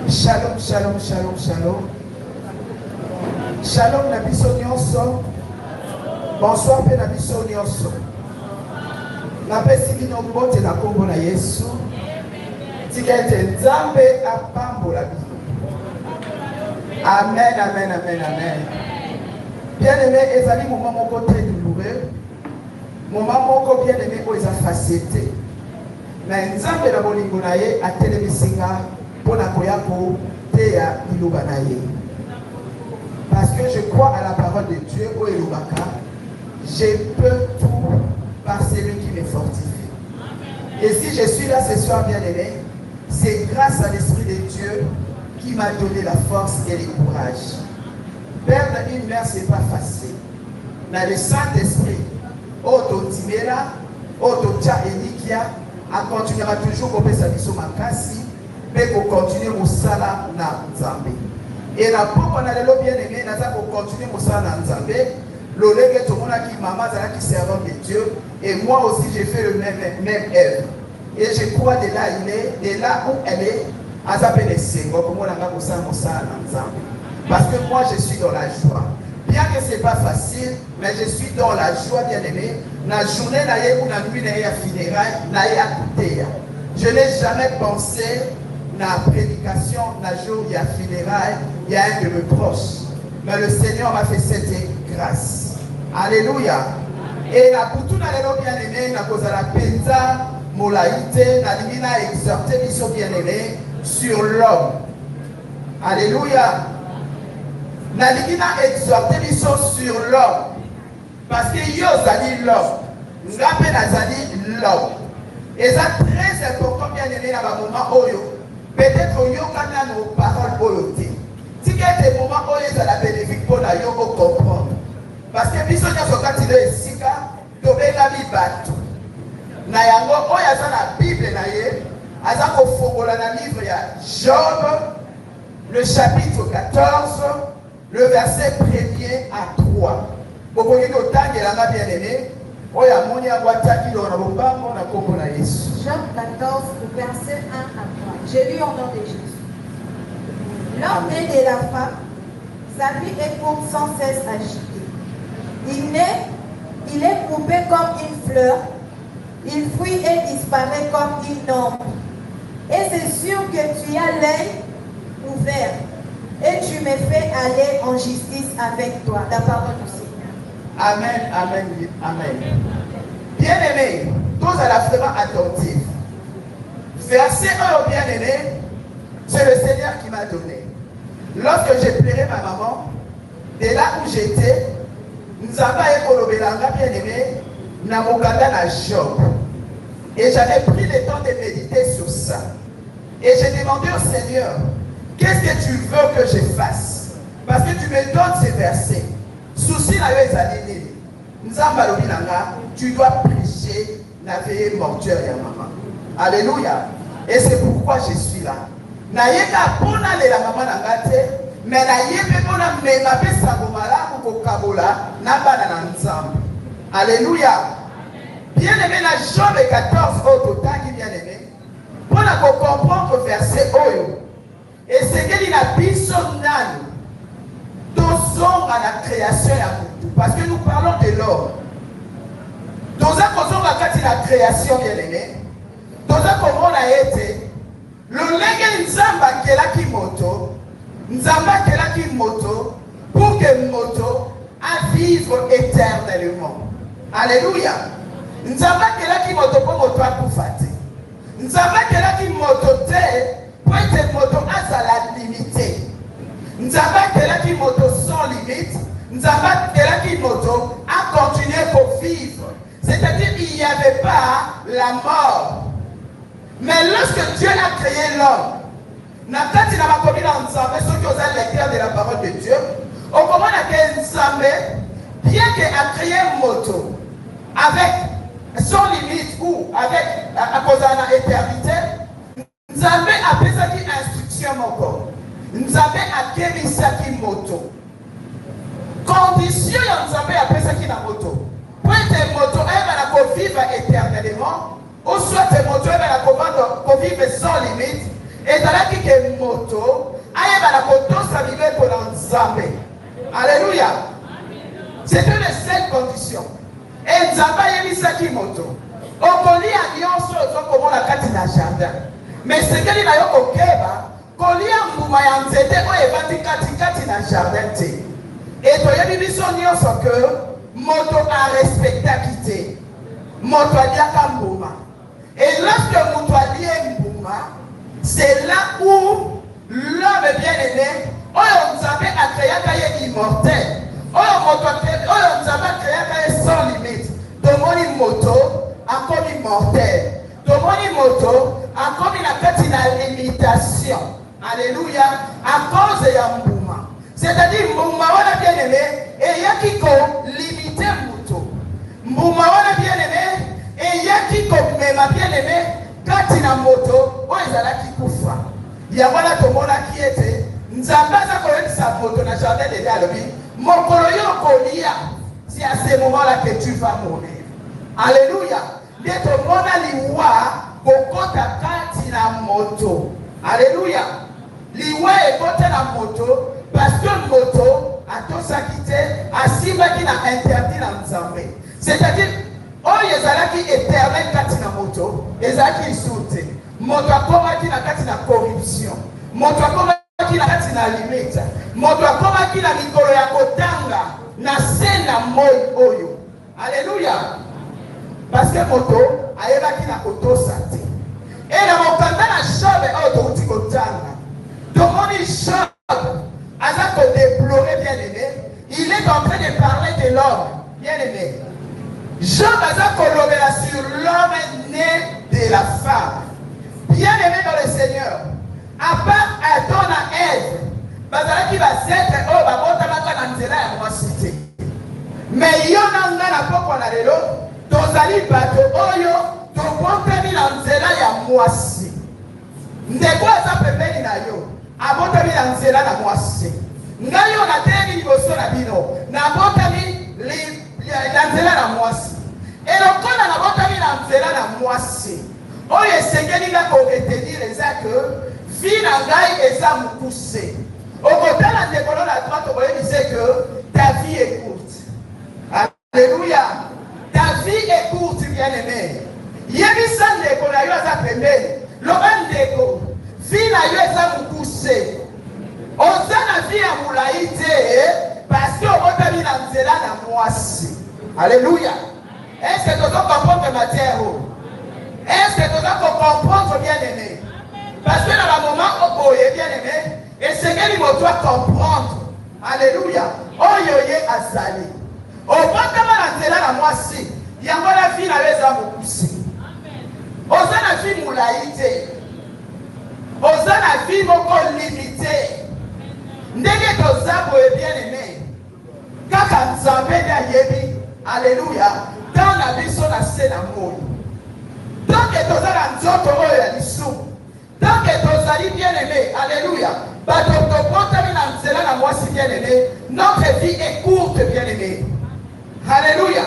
Shalom, shalom, shalom, shalom. Shalom, na biso nyonso. Bonsoir, pe na biso nyonso. Na pesi bino mbote na kombo na Yesu. Tika ete Nzambe apambola bino. Amen, amen, amen, amen. Bien-aimé, ezali moment moko très douloureux. Moment moko bien-aimé o eza facilité. Na Nzambe na bolingo na ye atelemisinga pona koyako teya iluba na ye. Parce que je crois à la parole de Dieu o elubaka. Je peux tout par celui qui me fortifie. Et si je suis là ce soir, bien-aimé, c'est grâce à l'Esprit de Dieu qui m'a donné la force et le courage. Perdre une mère, ce n'est pas facile. Dans le Saint-Esprit, Oto Timera, Oto Tcha Elikia, a continuera toujours à faire sa makasi, mais qu'on continue à sala na Nzambe. Et la pauvre n'a pas bien aimé, n'a pas continué à sala na Nzambe. L'olègue tout le monde qui maman qui servant de Dieu, et moi aussi j'ai fait le même œuvre. Et je crois de là il est, de là où elle est, à s'appeler les Seigneurs, comme on a parce que moi je suis dans la joie. Bien que ce n'est pas facile, mais je suis dans la joie, bien aimé. La journée, la nuit, la funérailles, je n'ai jamais pensé la prédication, la jour, il y a funérailles, il y a un de mes proches. Mais le Seigneur m'a fait cette grâce. Alléluia. Et la couture, bien aimé, la cause à la penza, molaïté, la divine a exhorté, ils sont bien aimés sur l'homme. Alléluia. La divine a exhorté, ils sont sur l'homme. Parce que yo zali l'homme. Ngape na zali l'homme. Et ça très important, bien aimé, dans le moment oyo. Peut-être yo kana nos paroles oyo. Si il y a des moments où il y a la bénéfique pour la yo comprendre. Parce que biso nya sokati de esika to benga mi batu. Na yango oya za na Bible na ye, aza ko fongola na livre ya Job, le chapitre 14, le verset 1er à 3. Beaucoup de temps de la bien aimé, oya moni awataki lo na bombango na kombo na Yesu. Job 14, verset 1 à 3. J'ai lu au nom de Jésus. L'homme est de la femme, sa vie est courte sans cesse agitée. Il est coupé comme une fleur, il fuit et disparaît comme une ombre. Et c'est sûr que tu as l'œil ouvert et tu me fais aller en justice avec toi. La parole du Seigneur. Amen, amen, amen. Bien-aimé, tous à la vraiment attentifs. Verset 1, bien-aimé, c'est le Seigneur qui m'a donné. Lorsque j'ai pleuré ma maman, de là où j'étais, nous avons écologiquement bien aimé, Namokanda na Job. Et j'avais pris le temps de méditer sur ça. Et j'ai demandé au Seigneur, qu'est-ce que tu veux que je fasse? Parce que tu me donnes ces versets. Souci na yo ezalini. Nzamba lobi nanga, tu dois prêcher la veillée mortuaire ya maman. Alléluia. Et c'est pourquoi je suis là. Naïka pona le la maman nangate. Mais la yépe pona me mapesa bomala ou kokabola nabana na Nzambe. Alléluia. Bien aimé la Job 14 au total qui bien aimé. Pour la comprendre verset oyo. Et c'est qu'il a biso nan. Dosons à la création ya mutu. Parce que nous parlons de l'homme. Dans un côté la création bien aimé. Dans un côté on a été. Le lenge Nzamba kelaki moto. Nzamba kelaki moto pour que moto à vivre éternellement. Alléluia. Nzamba kelaki moto pour moto à kufate. Nzamba kelaki moto te pour être moto à la limité. Nzamba kelaki moto sans limite. Nzamba kelaki moto à continuer pour vivre. C'est-à-dire qu'il n'y avait pas la mort. Mais lorsque Dieu a créé l'homme, Nakati na makomi na Nzambe, ceux qui ont lecteur de la parole de Dieu, au moment où Nzambe, bien qu'il a créé moto, avec sans limite ou avec à cause de l'éternité, Nzambe a fait ça qui instruction encore. Nzambe a créé ça qui moto. Condition Nzambe a fait ça qui na moto. Pour être moto, elle va vivre éternellement, ou soit moto, elle va vivre sans limite. ezalaki ke moto ayebana kotosa mibeko na Nzambe. Alléluia. C'était les seules conditions. Et Nzambe ayebisaki moto okolia nyonso ozokomona kati na jardin, mais sekeli na yo kokeba kolia mbuma ya nzete oyo evandi katikati na jardin te. Et toyebi biso nyonso ke moto arespectaki te, moto aliaka mbuma. Et lorsque moto alie mbuma, c'est là où l'homme bien-aimé oyo Nzambe akreaka ye immortel, oyo Nzambe akreaka ye sans limite, tomoni moto akomi mortel, tomoni moto akomi na kati na limitation. Alléluia, à cause ya mbuma. C'est-à-dire mbuma wana bien-aimé eyaki ko limiter moto, mbuma wana bien-aimé eyaki ko mema bien-aimé kati na moto oyo ezalaki kufa. Ya wana tomonaki ete Nzambe aza koyebisa moto na jardin de alobi mokolo yo kolia, c'est à ce moment-là que tu vas mourir. Alléluia. Nde tomona liwa kokota kati na moto. Alléluia. Liwa ekota na moto parce que moto atosaki te, asimaki na interdit na Nzambe. C'est-à-dire oyo ezalaki éternel kati na moto ezalaki lisusu. Moto akomaki na kati na corruption, moto akomaki na kati na limite, moto akomaki na mikolo ya kotanga na se na moi oyo. Alléluia. Parce que moto ayebaki na kotosa te. Et na mokanda na Job oyo touti kotanga, tomoni Job aza kodéplorer bien-aimé, il est en train de parler de l'homme bien-aimé. Job aza kolobela sur l'homme né de la femme. Bien-aimé dans le Seigneur, à part Adam na Ève, bazalaki bazetre oyo babotamaka na nzela ya mwasi te. Mais yo na nga na poko na lelo tozali bato oyo tobotami na nzela ya mwasi. Ndeko aza pembeni na yo abotami na nzela na mwasi. Ngai yo natelemi liboso na bino nabotami na nzela na mwasi. Elokola nabotami na nzela na mwasi oyo esengeli nga koretenir eza ke vi na ngai eza mokuse. Okotala ndekolo na droite okoyebise ke ta vie est courte. Alléluia. Ta vie est courte, bien-aimé. Yebisa ndeko na yo aza pembeni loba ndeko vi na yo eza mokuse. Oza na vie ya molai te parce que obotami na nzela na mwasi. Alléluia. Est-ce que tozo comprendre matière? Est-ce que tu dois comprendre, bien-aimé? Parce que dans le moment où tu es bien-aimé, et c'est que tu dois comprendre. Alléluia. Oh, yoye azali. Au bas de la moisi, il y a la vie dans les âmes poussées. Osa la vie moulaïté. Osa la vie moko limité. Ndege tozabu est bien-aimé. Kaka Nzambe ya yebi. Alléluia. Dans la vie, son assez d'amour. Tant que tu as nzoto oyo ya lisumu, tant que tu as bien aimé, alléluia, bato tobotami na nzela na mwasi bien aimé, notre vie est courte bien aimé. Alléluia.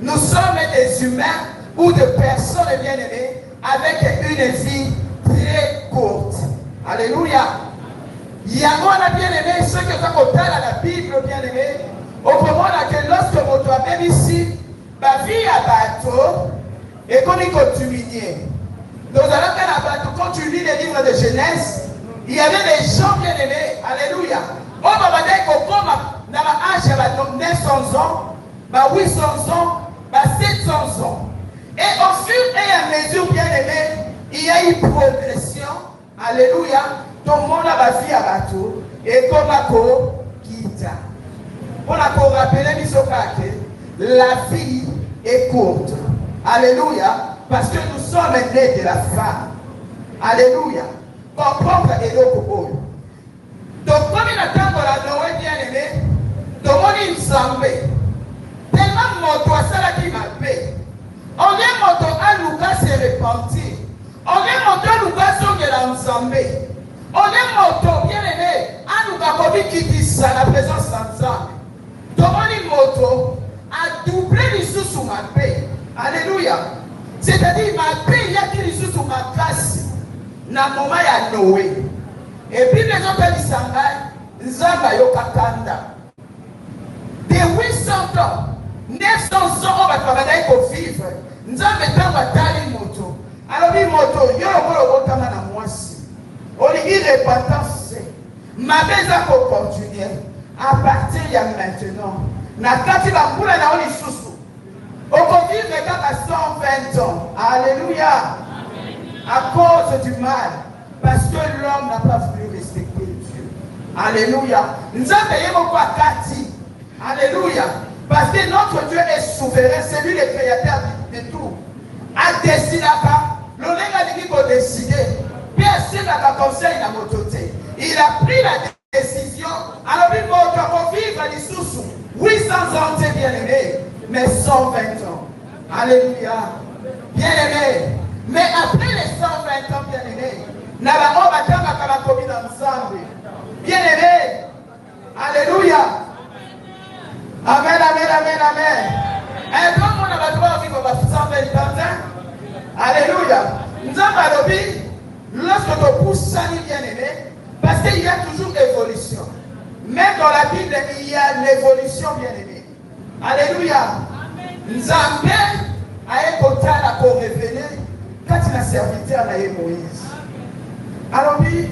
Nous sommes des humains ou des personnes bien aimées avec une vie très courte. Alléluia. Yango na bien aimé, ceux qui ont côté à la Bible bien aimé, au moment que lorsque votre même ici, ma vie à bateau, et qu'on y continue. Nous allons faire la bateau, quand tu lis les livres de Genèse, il y avait des gens bien aimés. Alléluia. On va dire qu'on comme dans l'âge de 900 ans, 800 ans, 700 ans. Et au fur et à mesure bien aimé, il y a une progression. Alléluia. Tout le monde a vie à bateau. Et comme à quoi quitte. On a pour rappeler la vie est courte. Alléluia. Parce que nous sommes nés de la femme. Alléluia. Comprendre et l'eau. Donc, comme il attend pour la Noé bien aimé, tout le monde il s'en met. Tellement mon doigt, ça là qui m'a fait. On est mon doigt à Lucas se repentir. On est mon doigt à Lucas sur l'ensemble. On est mon doigt bien aimé à Lucas qui dit ça, la présence ensemble. Tout le monde il moto a doublé les sous sous ma paix. Alléluia. C'est-à-dire ma paix, il y a qui les sous sous ma grâce. na moment ya Noé. Et puis les autres disanga nzamba yokakanda. De 800 ans, 900 ans on va travailler pour vivre. Nzamba tanga tali moto. Alors bi moto yo lokolo botama na mwasi. Oli repentance. Ma beza pour continuer à partir de maintenant. Na kati ba mbula na oli susu. Au vivre à 120 ans. Alléluia. À cause du mal. Parce que l'homme n'a pas voulu respecter Dieu. Alléluia. Nous avons payé beaucoup à Kati. Alléluia. Parce que notre Dieu est souverain. C'est lui le créateur de tout. A décidé l'on a dit qu'il faut décider. Personne n'a conseil à mototé. Il a pris la décision. Alors il faut vivre les sous 800 ans, c'est bien aimé. Mais 120 ans. Alléluia. Bien aimé. Mais après les 120 ans, bien aimé, nous avons commis ensemble. Bien aimé. Alléluia. Amen, amen, amen, amen. Et comme on a droit vivre 120 ans, alléluia. Nous avons dit, lorsque tu pousses ça, bien aimé, parce qu'il y a toujours évolution. Même dans la Bible, il y a l'évolution, bien aimé. Alléluia. Nzambe a écouté pour révéler quand il a serviteur à Moïse. Alors oui,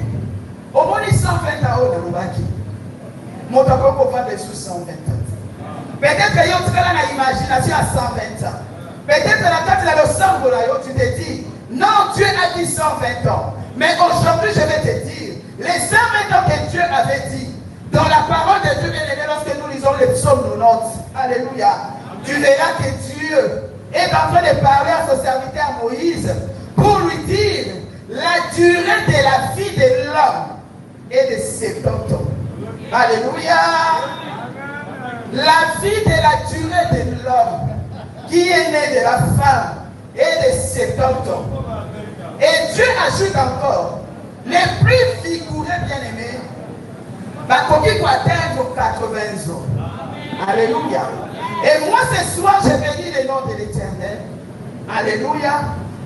au moins 120 ans de l'Oubaki, mon tableau va des sous 120 ans. Peut-être qu'il y a une imagination à 120 ans. Peut-être que quand il a le sang, tu te dis, non, Dieu a dit 120 ans. Mais aujourd'hui, je vais te dire, les 120 ans que Dieu avait dit, dans la parole de Dieu, bien aimé, lorsque nous lisons les psaumes 90, alléluia, tu verras que Dieu est en train de parler à son serviteur Moïse pour lui dire la durée de la vie de l'homme est de 70 ans. Alléluia. La vie de la durée de l'homme qui est né de la femme est de 70 ans. Et Dieu ajoute encore, les plus vigoureux bien-aimés, qui doit atteindre 80 ans. Alléluia. Et moi ce soir, je bénis le nom de l'Éternel. Alléluia.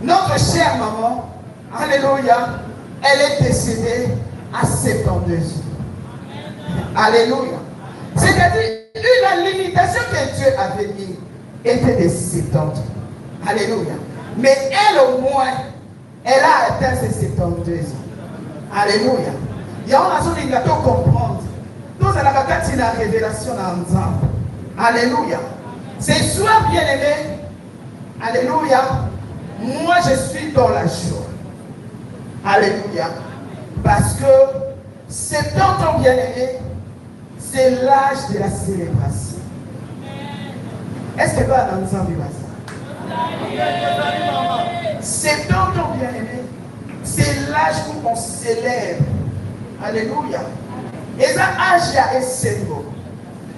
Notre chère maman, alléluia, elle est décédée à 72 ans. Alléluia. C'est-à-dire, la limitation que Dieu avait mis était de 70 ans. Alléluia. Mais elle au moins, elle a atteint ses 72 ans. Alléluia. Il y a une raison qui doit comprendre. Nous avons la révélation ensemble. Alléluia. Ce soir, bien-aimé, alléluia, moi je suis dans la joie. Alléluia. Parce que 70 ans, bien-aimé, c'est l'âge de la célébration. Est-ce que vous avez entendu ça? 70 ans, bien-aimé, c'est l'âge où on célèbre. Alléluia. Et ça, âge est symbole.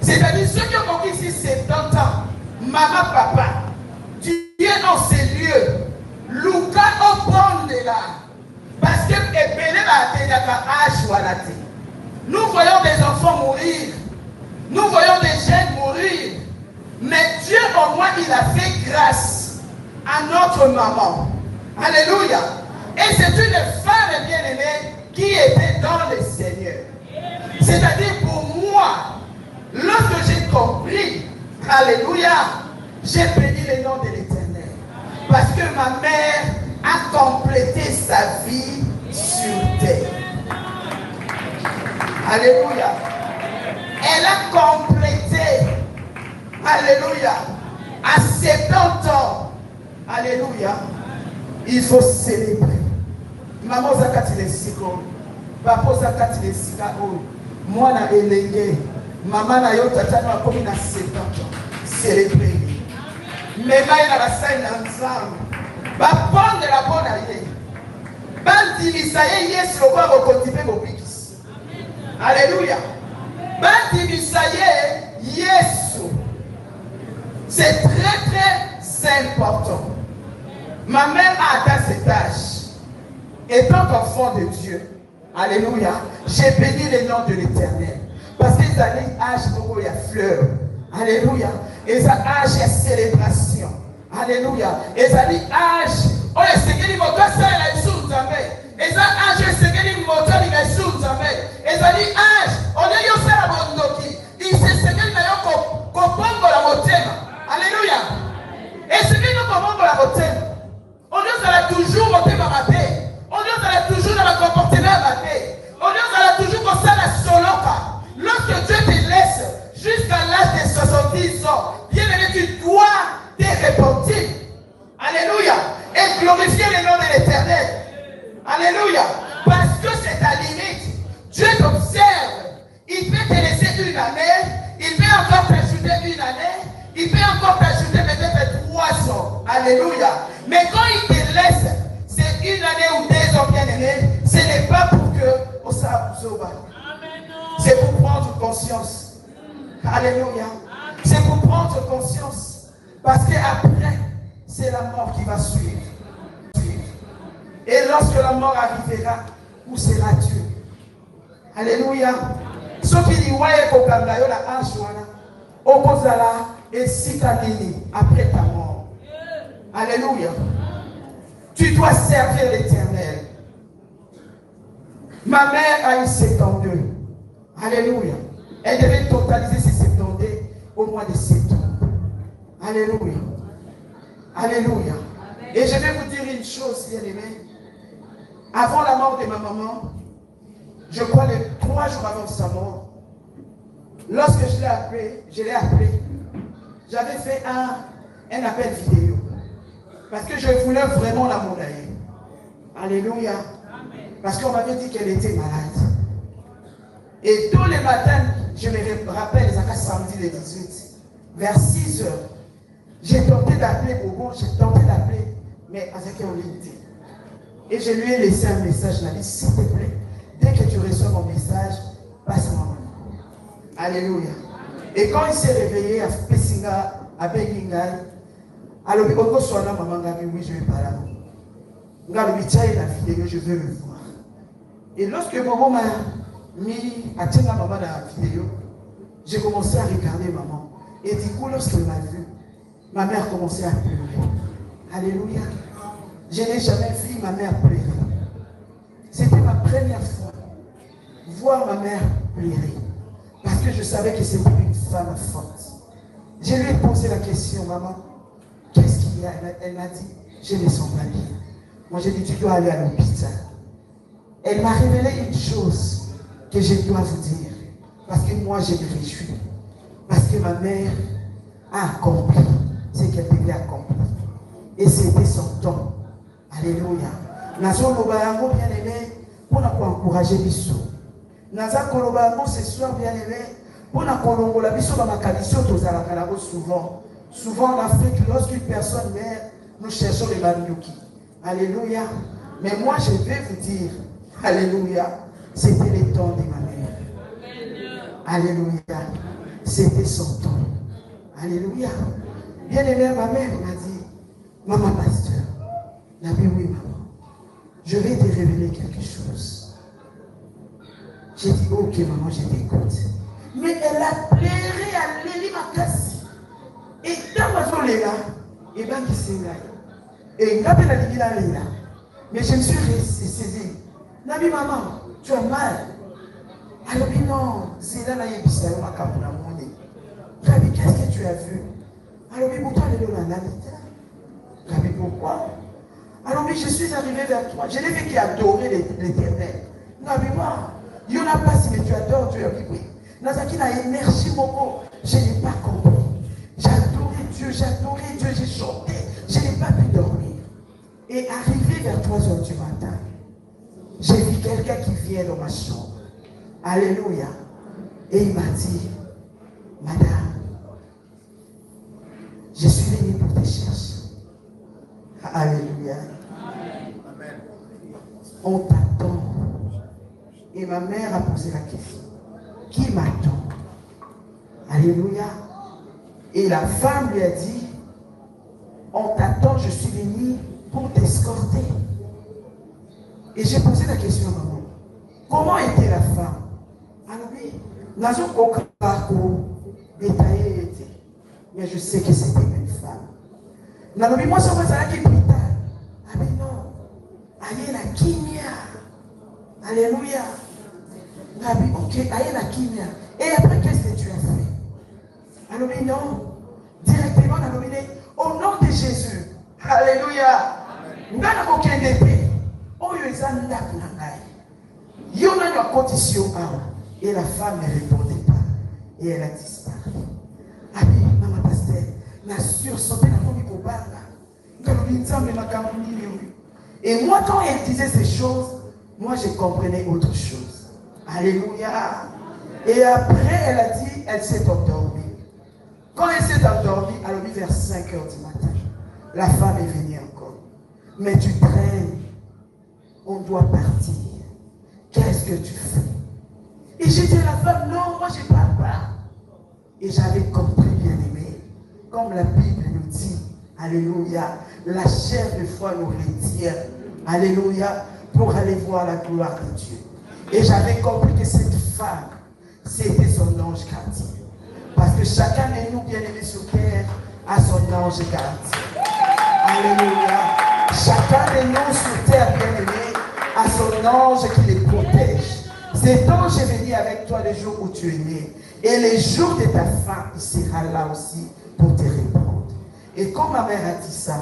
C'est-à-dire, ceux qui ont compris ici 70 ans, maman, papa, tu es dans ces lieux. Luka au bon de là. Parce que nous voyons des enfants mourir. Nous voyons des jeunes mourir. Mais Dieu, au moins, il a fait grâce à notre maman. Alléluia. Et c'est une femme bien-aimée qui était dans le Seigneur. C'est-à-dire, pour moi, lorsque j'ai compris, alléluia, j'ai béni le nom de l'Éternel. Parce que ma mère a complété sa vie sur terre. Alléluia. Elle a complété, alléluia, à 70 ans. Alléluia. Il faut célébrer. Maman zakati le siko. Papa zakati le sika o. Moi na elenge. Maman na yo tata na komi na 70 ans. Célébrer. Mais là il a la scène ensemble. Va prendre la bonne alliée. Bandimisaye yes le voir au quotidien au bikis. Alléluia. Bandimisaye yes. C'est très important. Ma mère a atteint cet âge. Étant enfant de Dieu, alléluia, j'ai béni le nom de l'Éternel. Parce qu'ils allaient âge où il y a fleurs. Alléluia. Et ça âge de célébration. Alléluia. Et ça dit âge. Oh, le Seigneur, il va faire la chose jamais. Et ça, âge, c'est que les moteurs, ils restent sous jamais. Et ça dit, âge, on est yo faire la bondoki. Il sait ce que nous comprendre la motema. Alléluia. Et ce que nous comprendre la motema. On nous a toujours motema ma paix. On nous a toujours dans le comportement ma paix. On nous a toujours comme ça la soloka. Lorsque Dieu te laisse jusqu'à l'âge de 70 ans, bien aimé, tu dois te repentir. Alléluia. Et glorifier le nom de l'Éternel. Alléluia. Parce que c'est ta limite. Dieu t'observe. Il peut te laisser une année. Il peut encore t'ajouter une année. Il peut encore t'ajouter peut-être 3 ans. Alléluia. Mais quand il te laisse, c'est une année ou 2 ans bien aimé. Ce n'est pas pour que on s'absorbe. C'est pour prendre conscience. Alléluia. C'est pour prendre conscience. Parce qu'après, c'est la mort qui va suivre. Et lorsque la mort arrivera, où seras-tu? Alléluia. Ce qui dit, ouais, kokanga yo la anjouana, okozala et sikanini après ta mort. Alléluia. Tu dois servir l'Éternel. Ma mère a eu 72. Alléluia. Elle devait totaliser ses 72 au mois de septembre. Alléluia. Alléluia. Et je vais vous dire une chose, bien aimé. Avant la mort de ma maman, je crois les 3 jours avant sa mort, lorsque je l'ai appelé, j'avais fait un appel vidéo. Parce que je voulais vraiment la monnaie. Alléluia. Parce qu'on m'avait dit qu'elle était malade. Et tous les matins, je me rappelle, c'est samedi le 18, vers 6 heures, j'ai tenté d'appeler Bobo, j'ai tenté d'appeler, mais avec un limité. Et je lui ai laissé un message, je lui ai dit, s'il te plaît, dès que tu reçois mon message, passe-moi maman. Alléluia. Et quand il s'est réveillé à Pessinga, à Bengingai, alors il dit, soit là, maman, oui, je vais parler à vous. La vidéo, je veux le voir. Et lorsque Bobo m'a mis à tenir maman dans la vidéo, j'ai commencé à regarder maman. Et du coup, lorsqu'elle m'a vu, ma mère commençait à pleurer. Alléluia. Je n'ai jamais vu ma mère pleurer. C'était ma première fois voir ma mère pleurer. Parce que je savais que c'était une femme forte. Je lui ai posé la question, maman, qu'est-ce qu'il y a? Elle m'a dit, je ne me sens pas bien. Moi, j'ai dit, tu dois aller à l'hôpital. Elle m'a révélé une chose que je dois vous dire. Parce que moi, je me réjouis. Parce que ma mère a accompli ce qu'elle devait accomplir. Et c'était son temps. Alléluia. Nazo Lobayango, bien aimé, pour encourager Bissou. Naza Kolobayango, ce soir, bien aimé, pour la Bissou dans ma tradition, souvent. Souvent en Afrique, lorsqu'une personne meurt, nous cherchons les Banyuki. Alléluia. Mais moi, je vais vous dire, alléluia, c'était le temps de ma mère. Alléluia. C'était son temps. Alléluia. Bien aimé, ma mère m'a dit, maman pasteur, la vie, oui, maman, je vais te révéler quelque chose. J'ai dit, ok, maman, je t'écoute. Mais elle a pleuré à Léli Makassi. Et dans ma zone là, et bien qui s'est là. Et il a appelé la Léli là. Mais je me suis saisi. Nabi, maman, tu as mal. Alors, non, c'est là, il y a un peu ma cape. Rabbi, qu'est-ce que tu as vu? Alors, pourquoi elle est là? Rabbi, pourquoi? Alors, je suis arrivé vers toi. Je l'ai vu qui adorait l'Éternel. Rabbi, moi, il n'y en a pas si mais tu adores Dieu. Oui. Nazaki n'a énergie, mon je n'ai pas compris. J'ai adoré Dieu, j'ai chanté. Je n'ai pas pu dormir. Et arrivé vers 3 heures du matin, j'ai vu quelqu'un qui vient dans ma chambre. Alléluia. Et il m'a dit, madame, je suis venu pour te chercher. Alléluia. Amen. On t'attend. Et ma mère a posé la question. Qui m'attend? Alléluia. Et la femme lui a dit, on t'attend, je suis venu pour t'escorter. Et j'ai posé la question à maman. Comment était la femme? Alors oui, n'avons aucun parcours détaillé était. Mais je sais que c'était une femme. N'avons moi ça va qui plus tard. Ah mais non. Allez la kimia. Alléluia. Ok, aïe la kimia. Et après, qu'est-ce que tu as fait? Alors, non. Directement, on a nominé au nom de Jésus. Alléluia. Nous avons aucun épée. Oh, il y a un lac. Il y a une condition. Et la femme ne répondait pas. Et elle a disparu. Ah oui, maman pasteur, la sursauté la famille au bar là. Et moi, quand elle disait ces choses, moi je comprenais autre chose. Alléluia. Et après, elle a dit, elle s'est endormie. Quand elle s'est endormie, elle a mis vers 5 h du matin. La femme est venue encore. Mais tu traînes. On doit partir. Qu'est-ce que tu fais? Et j'ai dit à la femme, non, moi je ne parle pas. Et j'avais compris, bien aimé, comme la Bible nous dit, alléluia, la chair de foi nous retient, alléluia, pour aller voir la gloire de Dieu. Et j'avais compris que cette femme, c'était son ange gardien. Parce que chacun de nous, bien aimés sur terre, a son ange gardien. Alléluia. Chacun de nous sur terre, bien aimé, a son ange qui les protège. Cet ange est venu avec toi le jour où tu es né. Et les jours de ta fin, il sera là aussi pour te répondre. Et quand ma mère a dit ça,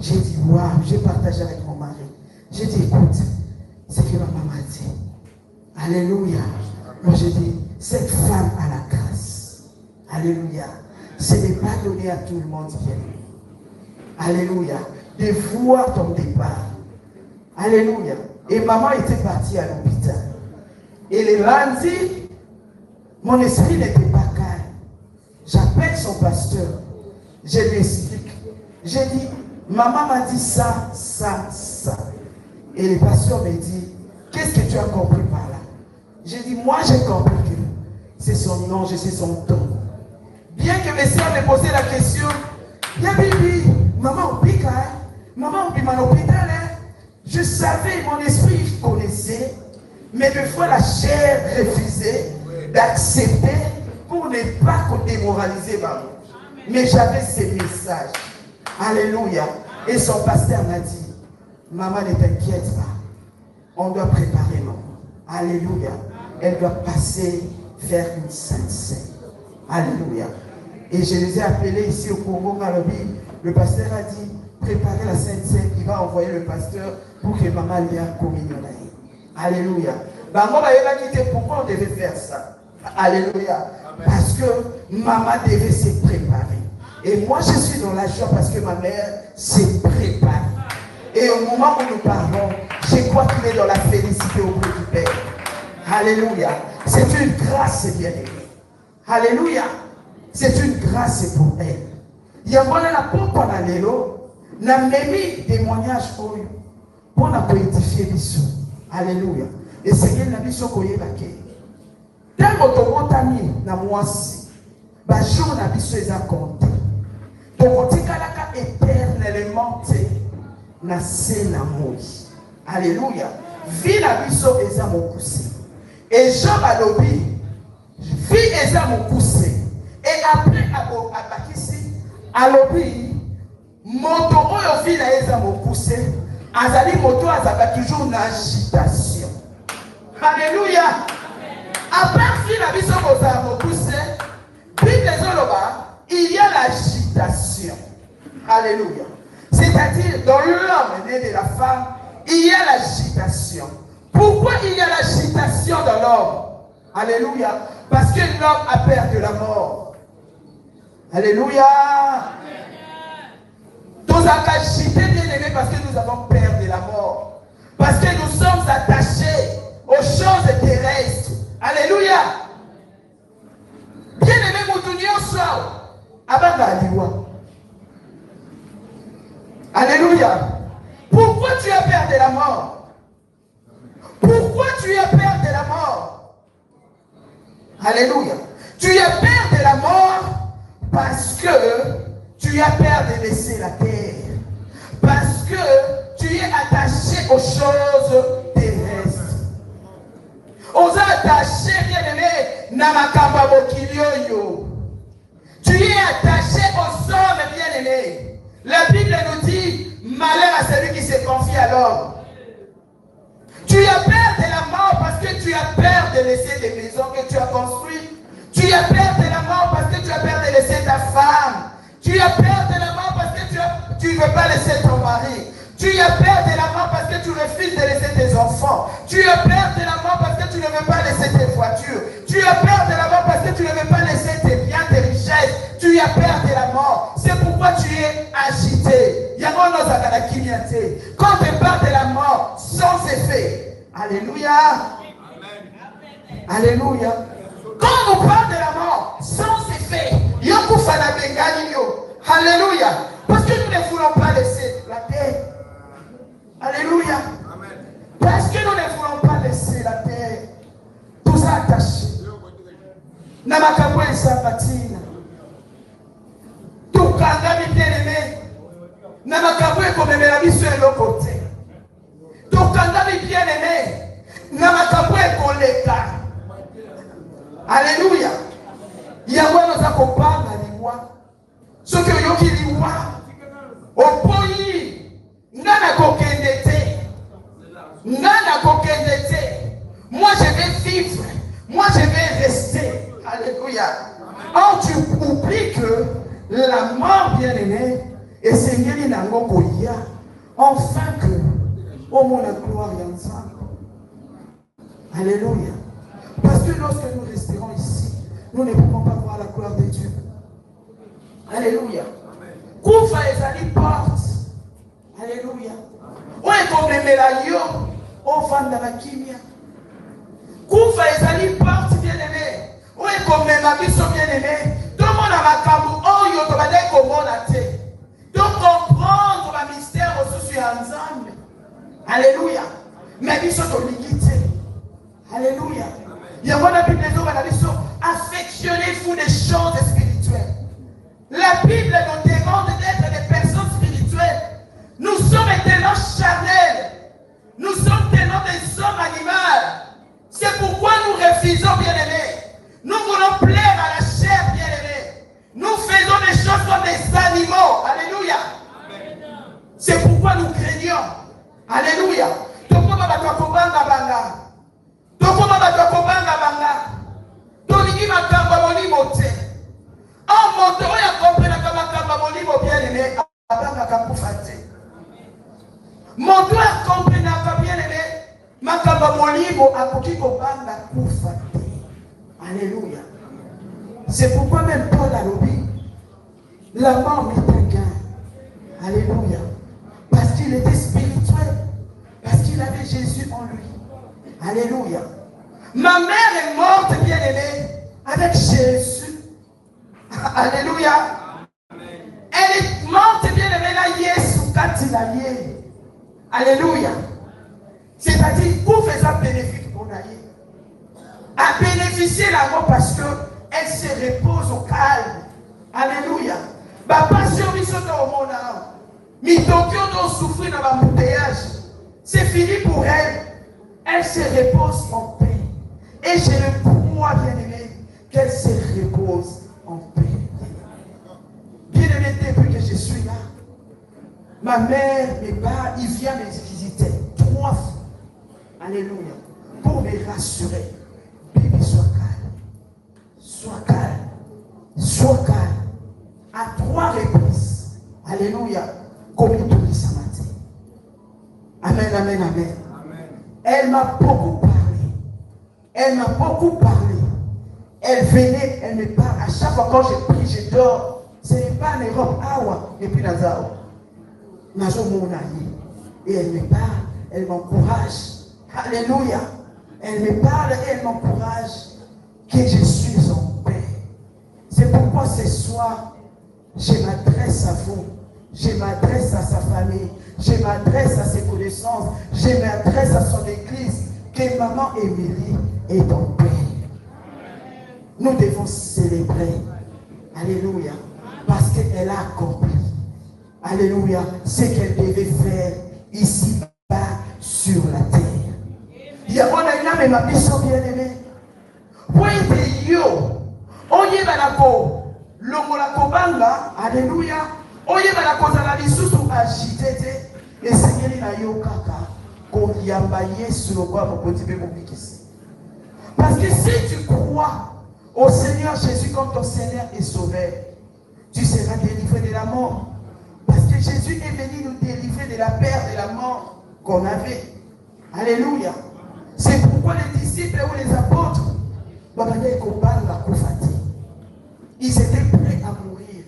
j'ai dit, waouh, j'ai partagé avec mon mari. J'ai dit, écoute, c'est ce que ma maman a dit. Alléluia. Moi, j'ai dit, cette femme a la grâce. Alléluia. Ce n'est pas donné à tout le monde qui est. Alléluia. De voir ton départ. Alléluia. Et maman était partie à l'hôpital. Et le lundi, mon esprit n'était pas calme. J'appelle son pasteur. Je lui explique. J'ai dit, maman m'a dit ça, ça, ça. Et le pasteur me dit, qu'est-ce que tu as compris par là? J'ai dit, moi j'ai compris que c'est son ange, c'est son don. Bien que mes soeurs me posaient la question, bien bibi, maman au pic, maman au pic, l'hôpital, je savais, mon esprit connaissait. Mais des fois, la chair refusait d'accepter pour ne pas démoraliser maman. Mais j'avais ces messages. Alléluia. Et son pasteur m'a dit, maman, ne t'inquiète pas. On doit préparer maman. Alléluia. Elle doit passer vers une sainte sainte. Alléluia. Et je les ai appelés ici au Congo, Malobi. Le pasteur a dit, préparez la sainte sainte. Il va envoyer le pasteur pour que maman lui ait communion. Alléluia. Pourquoi on devait faire ça? Alléluia. Parce que maman devait se préparer. Et moi je suis dans la joie parce que ma mère s'est préparée. Et au moment où nous parlons, je crois qu'il est dans la félicité auprès du Père. Alléluia. C'est une grâce, bien aimé. Alléluia. C'est une grâce pour elle. Il y a la pourquoi on a l'élo. N'a même mis témoignage pour édifier l'issue. Alléluia. Et Seigneur n'a pas sokoye baké. Tant que na mwasi, ba jour na biso eza compté. Tokotikalaka éternellement na se na moi. Alléluia. Vie na biso eza mokuse. Et Jean balobi, vie eza mokuse. Et après abakisi, alobi, moto oyo vie na eza mokuse. Azali moto azaba toujours na agitation. Alléluia. Après qu'il a vu son mokuse, il y a l'agitation. Alléluia. C'est-à-dire dans l'homme né de la femme, il y a l'agitation. Pourquoi il y a l'agitation dans l'homme? Alléluia. Parce que l'homme a peur de la mort. Alléluia. Nous avons agité, bien aimés, parce que nous avons peur de la mort. Parce que nous sommes attachés aux choses terrestres. Alléluia. Bien aimé, Moutounio sort. Alléluia. Pourquoi tu as peur de la mort? Pourquoi tu as peur de la mort? Alléluia. Tu as peur de la mort parce que tu as peur de laisser la terre. Parce que tu es attaché aux choses terrestres. Aux attachés, bien aimé, Namakamba Bokilioyo. Tu es attaché aux hommes, bien aimés. La Bible nous dit, malheur à celui qui se confie à l'homme. Tu as peur de la mort tu as peur de laisser des maisons que tu as construites. Tu as peur de la mort parce que tu as peur de laisser ta femme. Tu as peur de la mort parce que tu ne veux pas laisser ton mari. Tu as peur de la mort parce que tu refuses de laisser tes enfants. Tu as peur de la mort parce que tu ne veux pas laisser tes voitures. Tu as peur de la mort parce que tu ne veux pas laisser tes biens, tes richesses. Tu as peur de la mort. C'est pourquoi tu es agité. Quand on parle de la mort, sans effet. Alléluia. Alléluia. Quand on parle de la mort, sans effet. Alléluia. Parce que nous ne voulons pas laisser la terre. Alléluia. Parce que nous ne voulons pas laisser la terre. Tout ça attaché. Namakabwe Sabatina. Tout kanga bien aimé. Namakabwe comme la vie sur le côté. Tout kanga bien aimé. Namakabwe koleka. Alléluia. Yahweh nous accompagne à l'Iwa. Ce que yoki l'Iwa. Au pays. Nana kokendete. Nana kokendete. Moi je vais vivre. Moi je vais rester. Alléluia. Or tu oublies que la mort bien-aimée est Seigneur Nangokoya. Enfin que au monde la gloire est ensemble. Alléluia. Parce que lorsque nous resterons ici, nous ne pouvons pas voir la gloire de Dieu. Alléluia. Koufa ezali porte. Alléluia. On est comme les mélaillons. On vend dans la kimia. Koufa ezali porte bien-aimé. On est comme les mabiso bien-aimé. Tout le monde a ma kamou. Oh, yo, tu vas dire comment on a été. Donc comprendre le mystère aussi sur ensemble. Alléluia. Mais biso to limité. Alléluia. Il y a une Bible qui affectionnez-vous des choses spirituelles. La Bible nous demande d'être des personnes spirituelles. Nous sommes tellement charnels. Nous sommes tellement des hommes animaux. C'est pourquoi nous refusons, bien-aimés. Nous voulons plaire à la chair, bien-aimés. Nous faisons des choses comme des animaux. Alléluia. C'est pourquoi nous craignons. Alléluia. Mon doigt comprenant bien aimé, ma camomolibo a coquille au banga koufa. Alléluia. C'est pourquoi même Paul a lobby, la mort est un gain. Alléluia. Parce qu'il était spirituel, parce qu'il avait Jésus en lui. Alléluia. Ma mère est morte bien aimée avec Jésus. Alléluia. Elle est morte bien aimée là Yesu Katilalié. Alléluia. C'est-à-dire, pour faire ça bénéfique pour Naïe. À bénéficier la mort parce qu'elle se repose au calme. Alléluia. Ma passion, mi saute au monde. Mi Tokyo doit souffrir dans l'embouteillage. C'est fini pour elle. Elle se repose en paix. Et j'ai le pouvoir, bien-aimé, qu'elle se repose en paix. Bien-aimé, depuis que je suis là, ma mère, mes parents, ils viennent me visiter 3 fois. Alléluia. Pour me rassurer. Bébé, sois calme. Sois calme. Sois calme. À 3 reprises. Alléluia. Comme il dit ce matin. Amen, amen, amen. Elle m'a beaucoup parlé. Elle m'a beaucoup parlé. Elle venait, elle me parle. À chaque fois quand je prie, je dors. Ce n'est pas en Europe, Awa, et puis Nazao. Et elle me parle, elle m'encourage. Alléluia. Elle me parle et elle m'encourage que je suis en paix. C'est pourquoi ce soir, je m'adresse à vous. Je m'adresse à sa famille. Je m'adresse à ses connaissances. Je m'adresse à son église. Que maman Émilie est en paix. Nous devons célébrer. Alléluia. Parce qu'elle a accompli. Alléluia. Ce qu'elle devait faire ici-bas sur la terre. Il y a un homme ma mission bien-aimée. Oui, yo. Oye banako. Longola kobanga. Alléluia. Oye banako zalali susu agitete. Et Seigneur na yo kaka. Koyamba Yesu lokwa mokotibe mobikisi. Parce que si tu crois au Seigneur Jésus comme ton Seigneur et Sauveur, tu seras délivré de la mort. Parce que Jésus est venu nous délivrer de la peur de la mort qu'on avait. Alléluia. C'est pourquoi les disciples ou les apôtres, ils étaient prêts à mourir.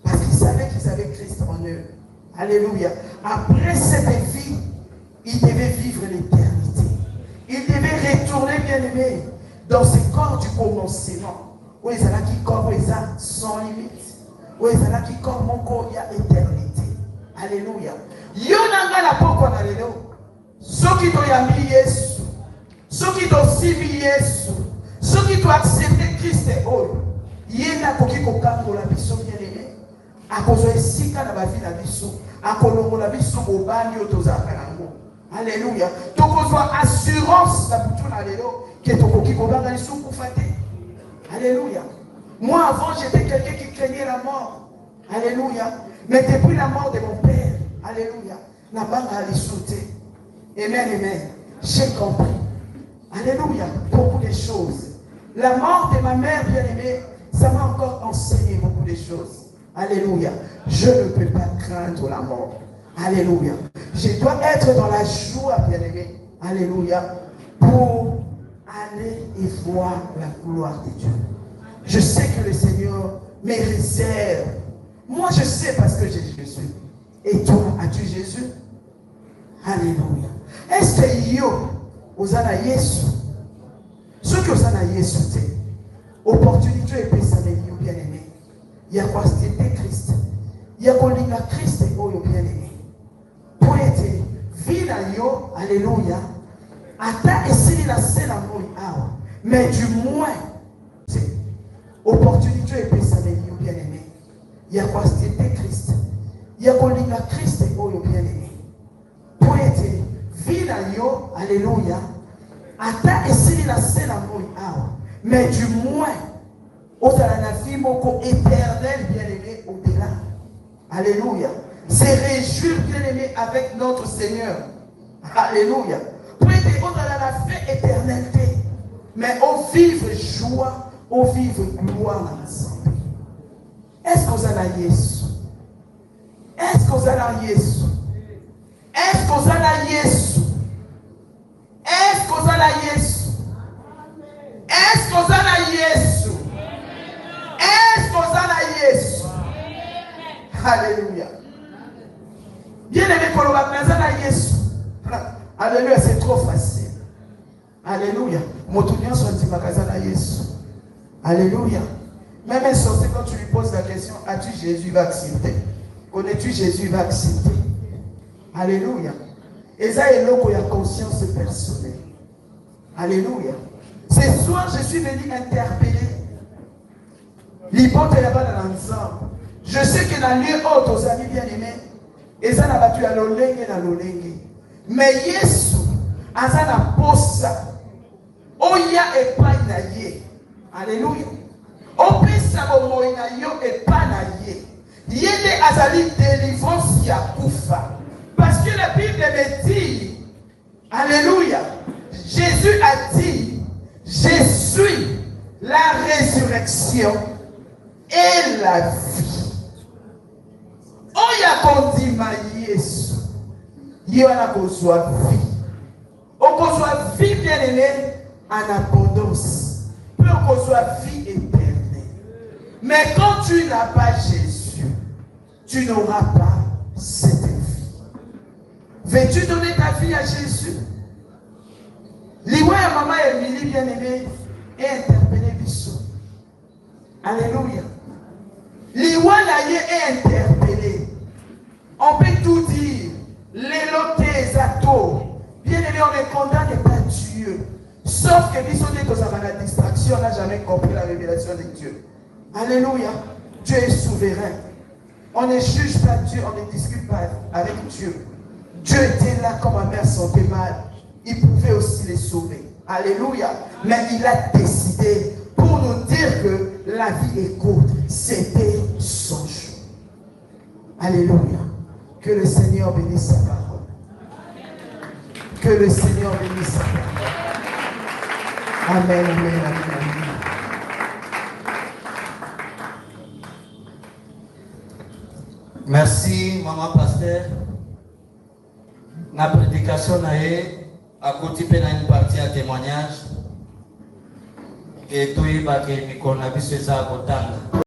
Parce qu'ils savaient qu'ils avaient Christ en eux. Alléluia. Après cette vie, ils devaient vivre l'éternité. Ils devaient retourner, bien-aimés, dans ce corps du commencement. Où ils allaient qui corps sans limite. Où ils allaient qui corps mon corps, il y a éternité. Alléluia. Yonanga la poko na lelo. Ceux qui t'ont yambi Yesu. Ceux qui t'ont suivi Yesu. Ceux qui t'ont accepté Christ et eux. Yena koki kokango la biso bien-aimé. A cause de sika na ba vie la biso. A kolongo la biso obani otozaka nango. Alléluia. Donc on voit assurance la bouton à l'élo qui est au coquille qu'on va dans les sous pour fêter. Alléluia. Moi avant j'étais quelqu'un qui craignait la mort. Alléluia. Mais depuis la mort de mon père, alléluia, la banque allait sauter. Amen, amen. J'ai compris. Alléluia. Beaucoup de choses. La mort de ma mère bien-aimée, ça m'a encore enseigné beaucoup de choses. Alléluia. Je ne peux pas craindre la mort. Alléluia. Je dois être dans la joie, bien-aimé. Alléluia. Pour aller et voir la gloire de Dieu. Je sais que le Seigneur me réserve. Moi, je sais parce que j'ai Jésus. Et toi, as-tu Jésus? Alléluia. Est-ce que yo, osana Yesu? Ceux qui osana Yesu, c'est opportunité et péché bien-aimé. Il y a quoi c'était Christ. Il y a quoi l'inga Christ et oh bien-aimé. Pour être vie dans yo, alléluia. Ata essayé la scène à moi, mais du moins, c'est opportunité et péché bien-aimé. Il y a quoi c'était Christ. Il y a quoi l'inga Christ et oh bien-aimé. Pour être vie dans yo, alléluia. Ata essayé la scène à moi, mais du moins, au vie moko éternel bien-aimé au-delà. Alléluia. C'est réjouir bien-aimé avec notre Seigneur. Alléluia. Pour être dans la paix éternalité. Mais au vivre joie, au vivre gloire ensemble. Est-ce que vous allez Yesu? Est-ce que vous allez Yesu? Est-ce que vous allez Yesu? Est-ce que vous allez Yesu? Est-ce que vous allez Yesu? Est-ce que vous allez Yesu? Alléluia. Bien-aimé, quand on va à Yesu. Alléluia, c'est trop facile. Alléluia. Motounian sont dit à Yesu. Alléluia. Même un sorcier, quand tu lui poses la question, as-tu Jésus, il va accepter. Connais-tu Jésus, il va accepter. Alléluia. Et ça est là où il y a conscience personnelle. Alléluia. Ce soir, je suis venu interpeller l'hypothèse là-bas dans l'ensemble. Je sais que dans le lieu haut, aux amis bien-aimés, et ça n'a pas tué à l'olenge et à l'olenge. Mais Yesu, à ça n'a pas ça. Oya et pas naïe. Alléluia. Opesa momoina yo et pas naïe. Yende azali délivrance ya kufa. Parce que la Bible me dit, alléluia, Jésus a dit, je suis la résurrection et la vie. Oya kondima Yesu. Yona kozwa vie. On kozwa vie bien-aimée en abondance. Puis on kozwa vie éternelle. Mais quand tu n'as pas Jésus, tu n'auras pas cette vie. Veux-tu donner ta vie à Jésus? Liwa ya maman Emily bien-aimée est interpellé Bissou. Alléluia. Liwa Naye est interpellé. On peut tout dire. Les lotés atos. Bien-aimé, on est condamné par Dieu. Sauf que Bissou dit que ça va la distraction, on n'a jamais compris la révélation de Dieu. Alléluia. Dieu est souverain. On ne juge pas Dieu, on ne discute pas avec Dieu. Dieu était là quand ma mère sentait mal. Il pouvait aussi les sauver. Alléluia. Mais il a décidé pour nous dire que la vie est courte. C'était son jour. Alléluia. Que le Seigneur bénisse sa parole. Que le Seigneur bénisse sa parole. Amen, amen, amen. Merci, maman pasteur. La prédication à côté de une partie à témoignage. Et tout est bâti, mais qu'on a vu ce ça à